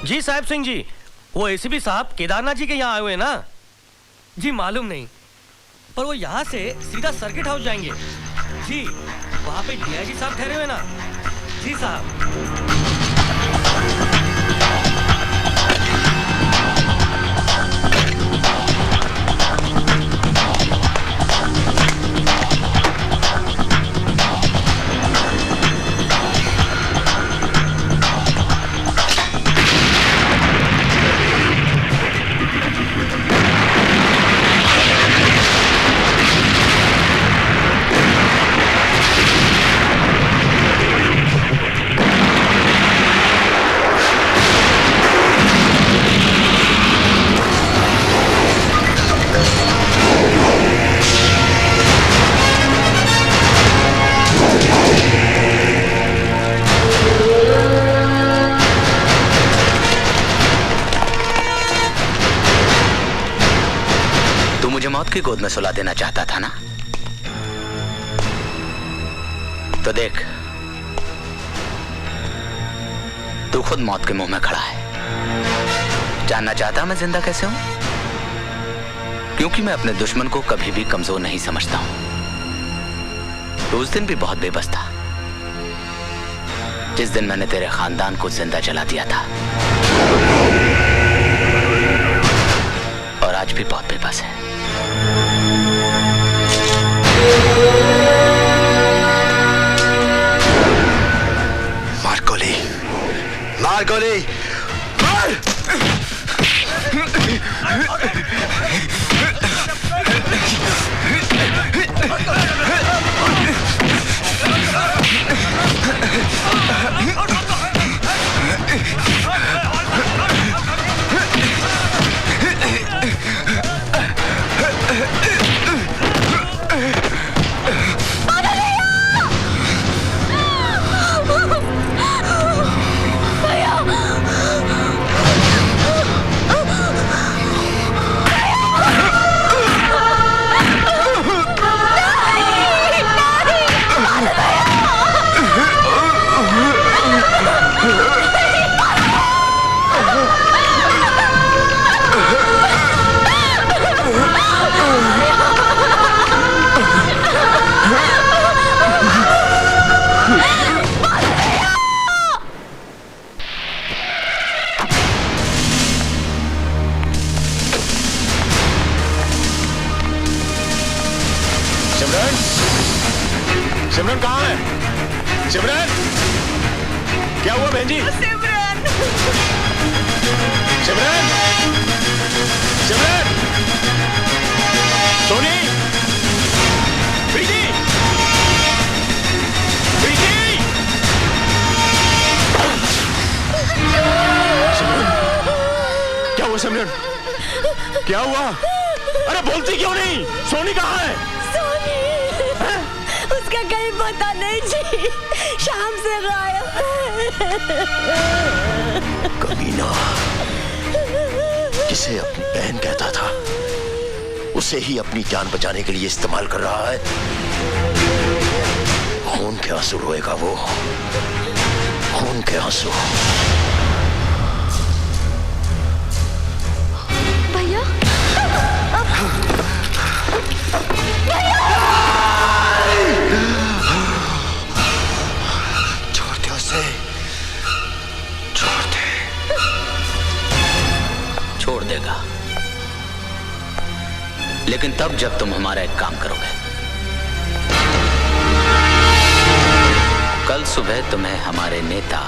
जी साहिब सिंह जी, वो एसीपी साहब केदारनाथ जी के यहाँ आए हुए हैं ना? जी मालूम नहीं, पर वो यहाँ से सीधा सर्किट हाउस जाएंगे। जी वहाँ पे डीआईजी साहब ठहरे हुए ना? जी साहब। की गोद में सुला देना चाहता था ना? तो देख, तू खुद मौत के मुंह में खड़ा है। जानना चाहता मैं जिंदा कैसे हूं? क्योंकि मैं अपने दुश्मन को कभी भी कमजोर नहीं समझता हूं। तो उस दिन भी बहुत बेबस था जिस दिन मैंने तेरे खानदान को जिंदा जला दिया था, और आज भी बहुत बेबस है। मार गोली, मार गोली, मार! सिमरन कहाँ है? सिमरन, क्या हुआ बहन जी? सिमरन, सिमरन, सिमरन, सोनी, प्रीति, प्रीति, सिमरन, क्या हुआ सिमरन? क्या हुआ? अरे बोलती क्यों नहीं? सोनी कहाँ है? सोनी, उसका कहीं पता नहीं जी, शाम से गायब है। कमीना, किसे अपनी बहन कहता था, उसे ही अपनी जान बचाने के लिए इस्तेमाल कर रहा है। खून के आंसू रोएगा वो, खून के आंसू। भैया, छोड़ दे उसे, छोड़ दे। छोड़ देगा, लेकिन तब जब तुम हमारा एक काम करोगे। कल सुबह तुम्हें हमारे नेता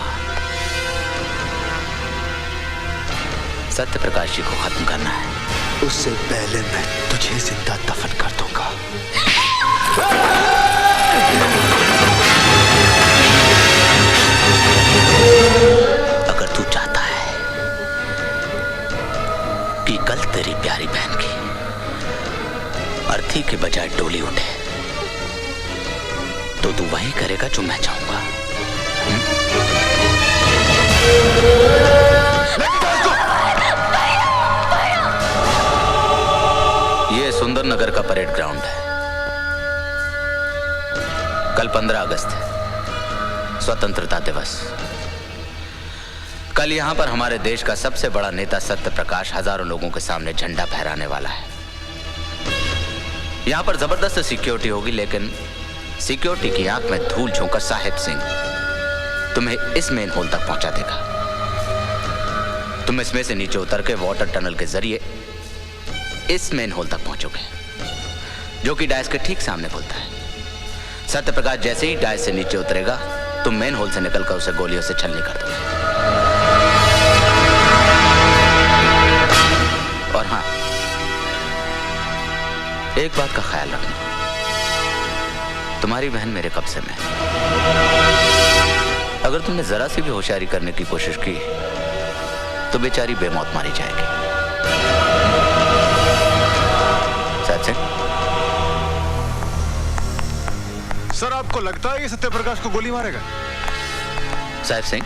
सत्य प्रकाश जी को खत्म करना है। उससे पहले मैं तुझे जिंदा दफन कर दूंगा। अगर तू चाहता है कि कल तेरी प्यारी बहन की अर्थी के बजाय डोली उठे, तो तू वही करेगा जो मैं चाहूंगा। ये सुंदरनगर का परेड ग्राउंड है। कल 15 अगस्त है, स्वतंत्रता दिवस। कल कल यहाँ पर हमारे देश का सबसे बड़ा नेता सत्य प्रकाश हजारों लोगों के सामने झंडा फहराने वाला है। यहाँ पर जबरदस्त सिक्योरिटी होगी, लेकिन सिक्योरिटी की आंख में धूल झोंकर साहिब सिंह तुम्हें इस मेन होल तक पहुंचा देगा। तुम इसमें से नीचे उतर के वाटर टनल के जरिए इस मेन होल तक पहुंचोगे, जो कि डायस के ठीक सामने खुलता है। सत्य प्रकाश जैसे ही डायस से नीचे उतरेगा, तुम मेन होल से निकलकर उसे गोलियों से छलनी कर दोगे। और हाँ, एक बात का ख्याल रखना, तुम्हारी बहन मेरे कब्जे में है। अगर तुमने जरा सी भी होशियारी करने की कोशिश की तो बेचारी बेमौत मारी जाएगी। सच है? सर, आपको लगता है कि सत्यप्रकाश को गोली मारेगा? साहिब सिंह,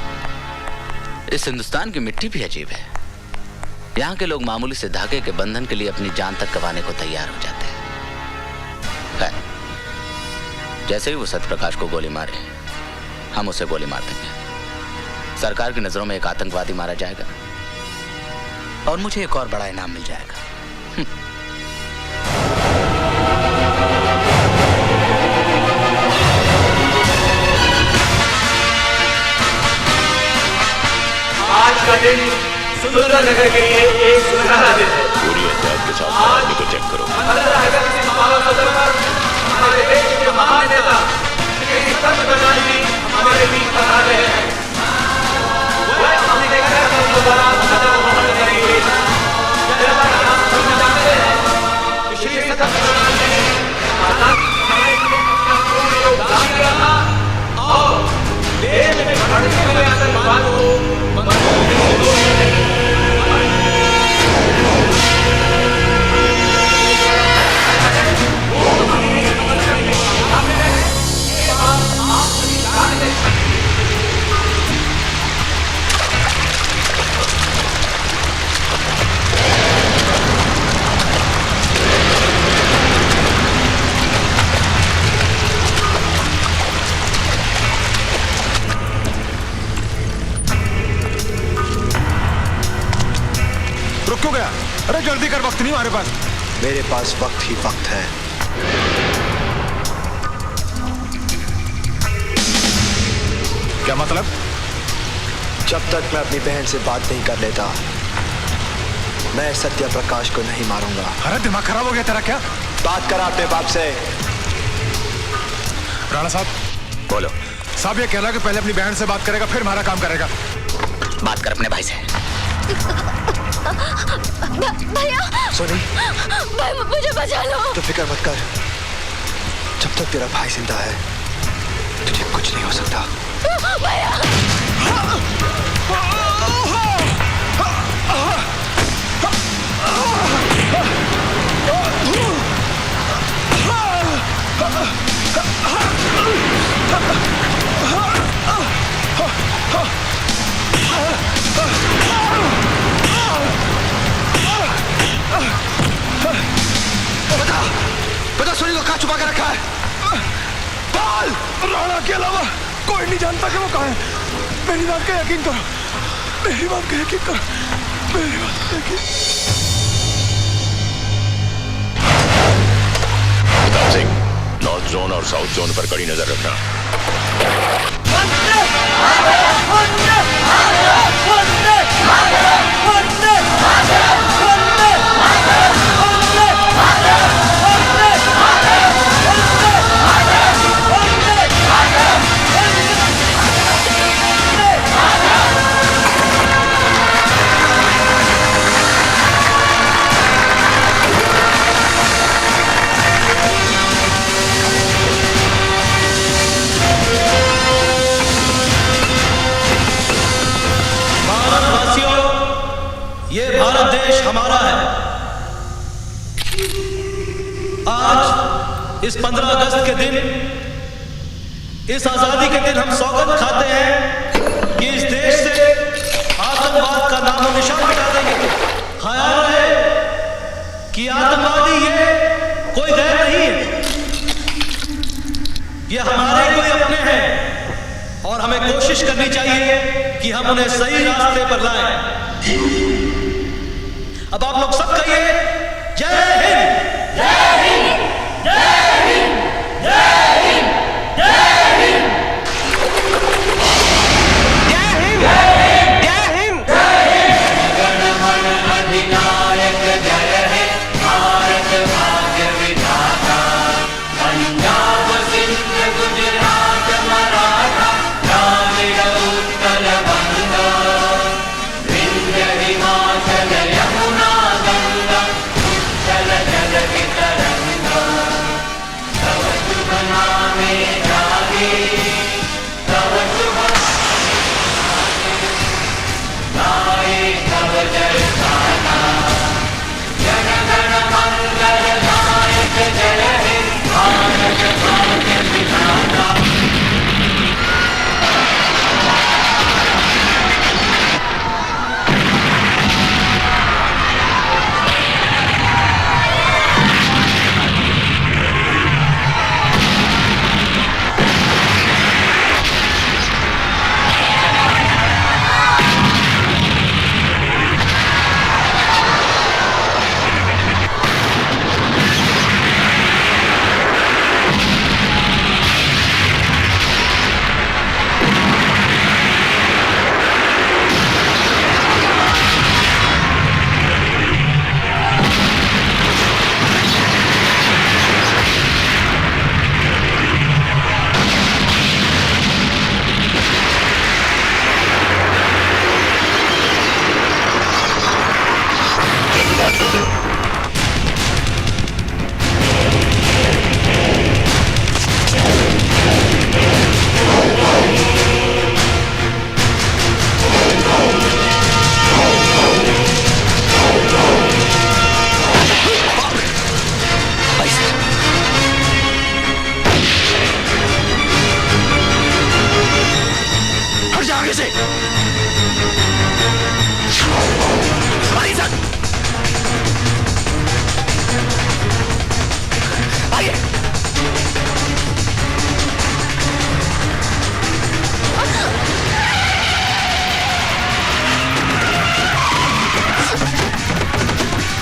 इस हिंदुस्तान की मिट्टी भी अजीब है। यहाँ के लोग मामूली से धागे के बंधन के लिए अपनी जान तक गंवाने को तैयार हो जाते हैं। जैसे ही वो सत्यप्रकाश को गोली मारे, हम उसे गोली मार देंगे। सरकार की नजरों में एक आतंकवादी मारा जाएगा और मुझे एक और बड़ा इनाम मिल जाएगा। आज का दिन सुंदरनगर के लिए एक सुनहरा दिन है। पूरी एहतियात के साथ आदमी को चेक करो। हमारे देश के महान नेता श्री सत्यप्रकाश जी हमारे बीच पधार रहे हैं। वह अपने कार्यक्रम द्वारा सदा वहन करेंगे। जैसा कि आप सभी जानते हैं कि श्री सत्यप्रकाश जी ने आजादी में अपना पूर्ण योगदान दिया था और देश में बढ़ते हुए आतंकवाद को क्यों गया? अरे जल्दी कर, वक्त नहीं हमारे पास। मेरे पास वक्त ही वक्त है। क्या मतलब? जब तक मैं अपनी बहन से बात नहीं कर लेता, मैं सत्य प्रकाश को नहीं मारूंगा। अरे दिमाग खराब हो गया तेरा क्या? बात करा अपने बाप से। राणा साहब, बोलो। साहब, ये कह रहा कि पहले अपनी बहन से बात करेगा, फिर हमारा काम करेगा। बात कर अपने भाई से। भैया, सोनी, भाई मुझे बचा लो। तो फिक्र मत कर, जब तक तेरा भाई जिंदा है तुझे कुछ नहीं हो सकता। भैया, बता सोनी को कहाँ छुपा के रखा है? बाल! राणा के अलावा कोई नहीं जानता कि वो कहाँ है। मेरी बात का यकीन करो, मेरी बात का यकीन करो, मेरी बात का यकीन। प्रताप सिंह, नॉर्थ जोन और साउथ जोन पर कड़ी नजर रखना। ये भारत देश हमारा है। आज इस 15 अगस्त के दिन, इस आजादी के दिन हम सौगंध खाते हैं कि इस देश से आतंकवाद का नामो निशान मिटा देंगे। ख्याल रहे कि आतंकवादी ये कोई गैर नहीं है, ये हमारे कोई अपने हैं और हमें कोशिश करनी चाहिए कि हम उन्हें सही रास्ते पर लाएं। अब आप लोग सब कहिए जय हिंद, जय हिंद, जय हिंद, जय हिंद, जय हिंद, जय हिंद, जय हिंद, जय हिंद। गणमन अधिनायक जय हे भारत भाग्य विधाता, पंजाब सिंध गुजरात मराठा द्राविड़ उत्कल बंगा, विंध्य हिमाचल यमुना गंगा उच्छल जल की तरंगा, तव शुभ नामे जागे, तव शुभ गाए तव जय गाथा, जन गण मंगल नायक जय हे भारत भाग्य विधाता। हट जा आगे से। भाई साहब, आइए।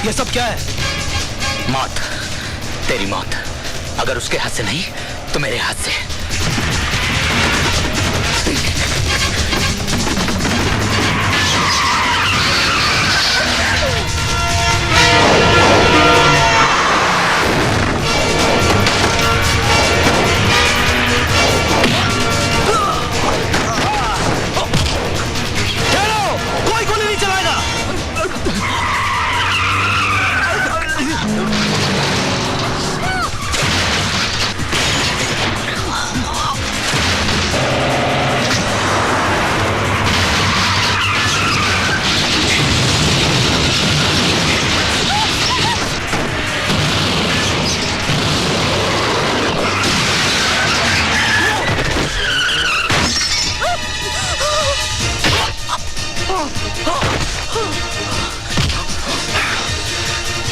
ये सब क्या है? मौत, तेरी मौत। अगर उसके हाथ से नहीं तो मेरे हाथ से। कोई गोली नहीं चलाएगा।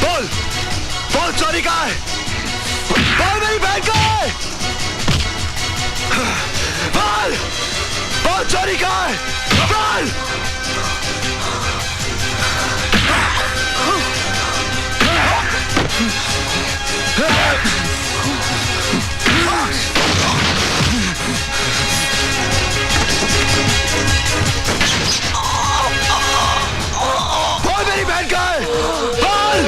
बोल, बोल चोरी का है। बोल मेरी बहन का है। बोल, बोल चोरी का है। बोल। बोल मेरी बहन का है। बोल।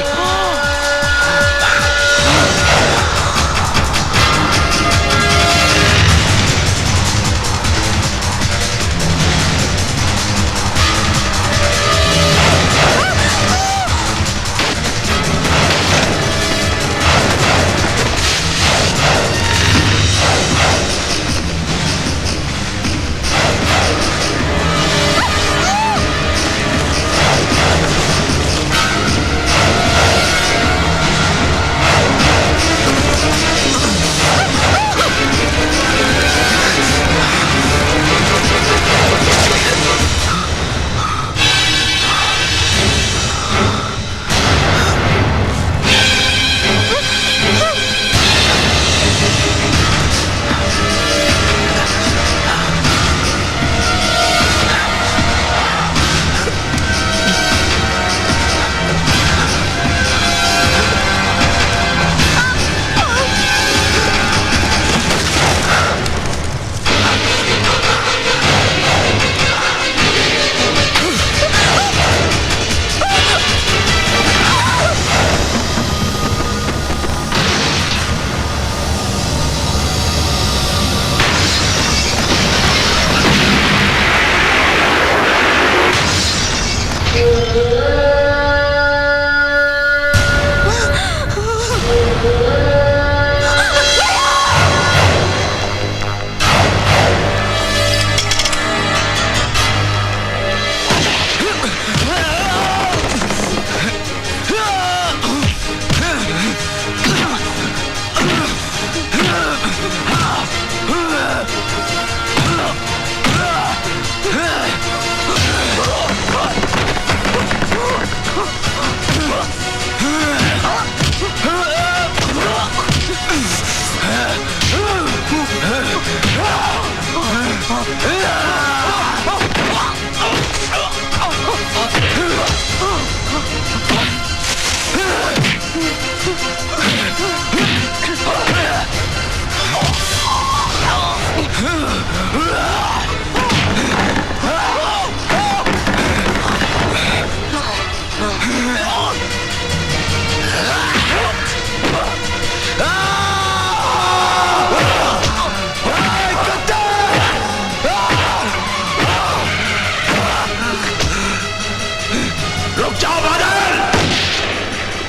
रुक जाओ बादल,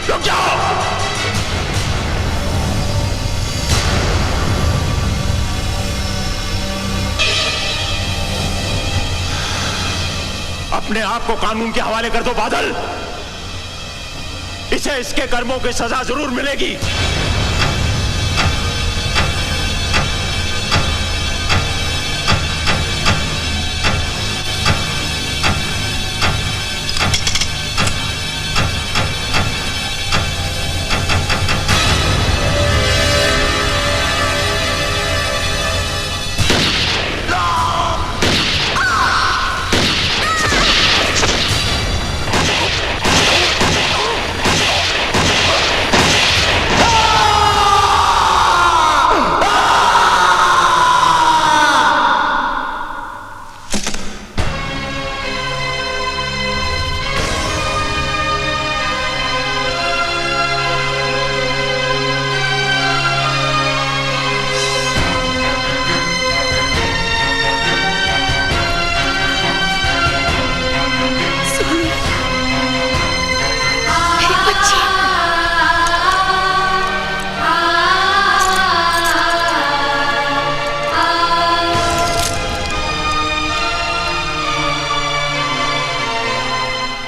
रुक जाओ। अपने आप को कानून के हवाले कर दो बादल, इसे इसके कर्मों की सजा जरूर मिलेगी।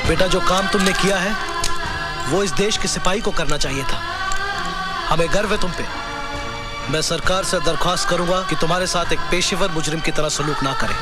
बेटा, जो काम तुमने किया है वो इस देश के सिपाही को करना चाहिए था। हमें गर्व है तुम पे। मैं सरकार से दरख्वास्त करूंगा कि तुम्हारे साथ एक पेशेवर मुजरिम की तरह सलूक ना करें।